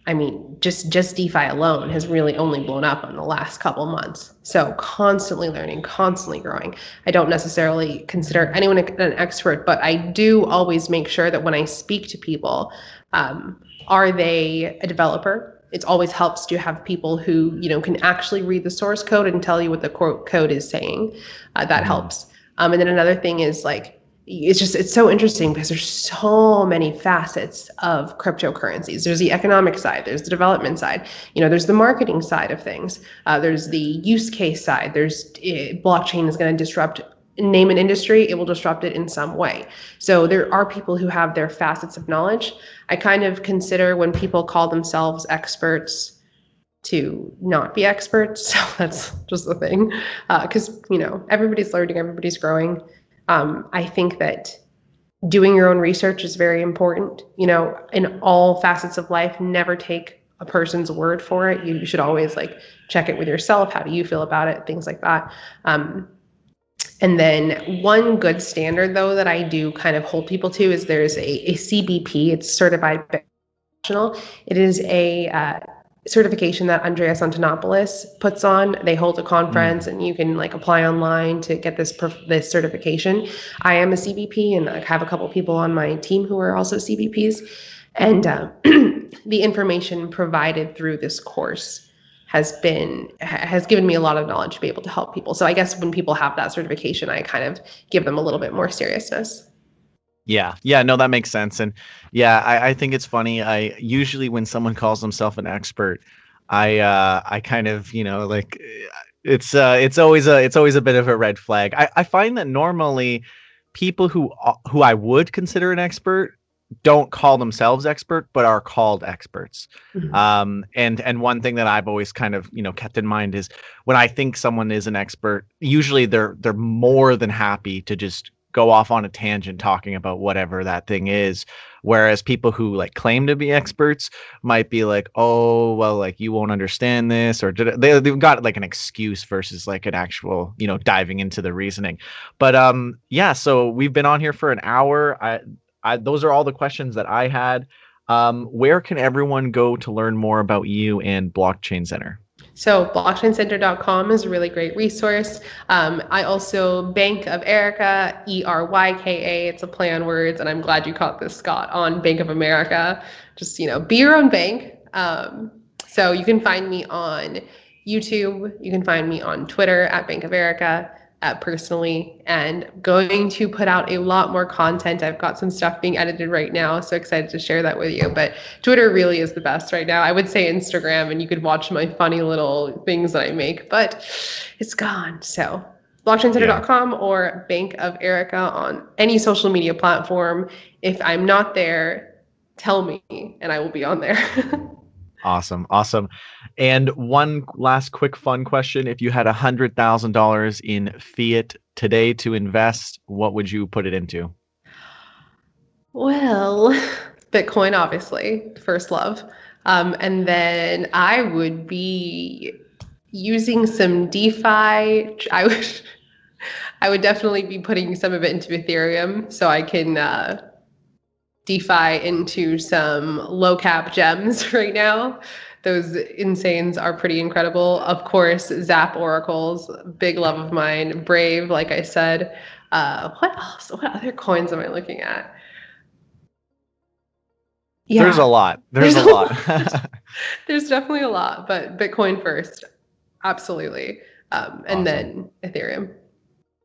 I mean, just DeFi alone has really only blown up in the last couple months. So constantly learning, constantly growing. I don't necessarily consider anyone an expert, but I do always make sure that when I speak to people, are they a developer? It always helps to have people who, can actually read the source code and tell you what the code is saying. That helps. And then another thing is it's so interesting because there's so many facets of cryptocurrencies. There's the economic side, there's the development side, there's the marketing side of things. There's the use case side. Blockchain is going to disrupt, name an industry, it will disrupt it in some way. So there are people who have their facets of knowledge. I kind of consider when people call themselves experts to not be experts. So that's just the thing. Because, everybody's learning, everybody's growing. I think that doing your own research is very important. In all facets of life, never take a person's word for it. You should always check it with yourself. How do you feel about it? Things like that. And then one good standard, though, that I do kind of hold people to is there's a CBP. It's certified professional. It is a certification that Andreas Antonopoulos puts on. They hold a conference, Mm. and you can like apply online to get this certification. I am a CBP, and I have a couple people on my team who are also CBPs, and the information provided through this course has given me a lot of knowledge to be able to help people. So I guess when people have that certification, I kind of give them a little bit more seriousness. Yeah, yeah, no, that makes sense. And yeah, I think it's funny. I usually when someone calls themselves an expert, I kind of, like it's always a bit of a red flag. I find that normally people who I would consider an expert don't call themselves expert, but are called experts. Mhm. And one thing that I've always kind of, kept in mind is when I think someone is an expert, usually they're more than happy to just go off on a tangent talking about whatever that thing is. Whereas people who like claim to be experts might be like, oh, well, like you won't understand this, or they've got like an excuse versus like an actual, diving into the reasoning. But yeah, so we've been on here for an hour. Those are all the questions that I had. Where can everyone go to learn more about you and Blockchain Center? So blockchaincenter.com is a really great resource. I also Bank of Eryka, ERYKA. It's a play on words, and I'm glad you caught this, Scott, on Bank of America. Just, be your own bank. So you can find me on YouTube. You can find me on Twitter at Bank of Eryka. Personally, and going to put out a lot more content. I've got some stuff being edited right now, so excited to share that with you. But Twitter really is the best right now. I would say Instagram, and you could watch my funny little things that I make, but it's gone. So blockchaincenter.com or Bank of Eryka on any social media platform. If I'm not there, tell me, and I will be on there. Awesome. Awesome. And one last quick fun question. If you had $100,000 in fiat today to invest, what would you put it into? Well, Bitcoin, obviously, first love. And then I would be using some DeFi. I would definitely be putting some of it into Ethereum so I can DeFi into some low cap gems right now. Those insanes are pretty incredible. Of course, Zap Oracles, big love of mine. Brave, like I said. What else? What other coins am I looking at? There's a Yeah, lot. There's there's a a lot. lot. There's definitely a lot, but Bitcoin first, absolutely, and Awesome. then Ethereum.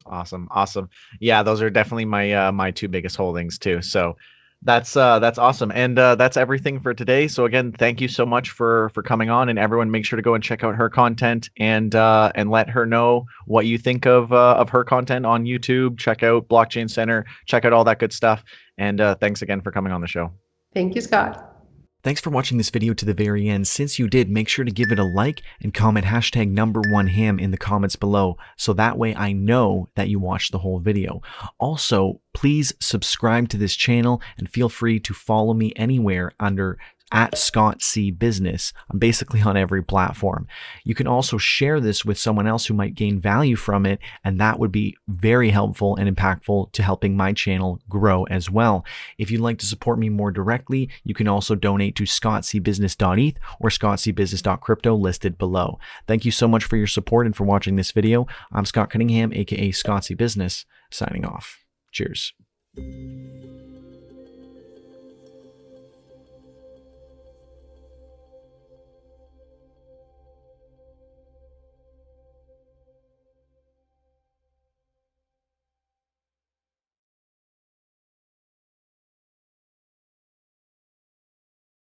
Awesome. Awesome. Yeah, those are definitely my two biggest holdings too. So that's awesome. And that's everything for today. So again, thank you so much for coming on, and everyone make sure to go and check out her content and let her know what you think of her content on YouTube. Check out Blockchain Center, check out all that good stuff. And thanks again for coming on the show. Thank you, Scott. Thanks for watching this video to the very end. Since you did, make sure to give it a like and comment hashtag #1ham in the comments below, so that way I know that you watched the whole video. Also, please subscribe to this channel and feel free to follow me anywhere under @ScottC Business. I'm basically on every platform. You can also share this with someone else who might gain value from it, and that would be very helpful and impactful to helping my channel grow as well. If you'd like to support me more directly, you can also donate to scottcbusiness.eth or scottcbusiness.crypto listed below. Thank you so much for your support and for watching this video. I'm Scott Cunningham, aka Scott C Business, signing off. Cheers.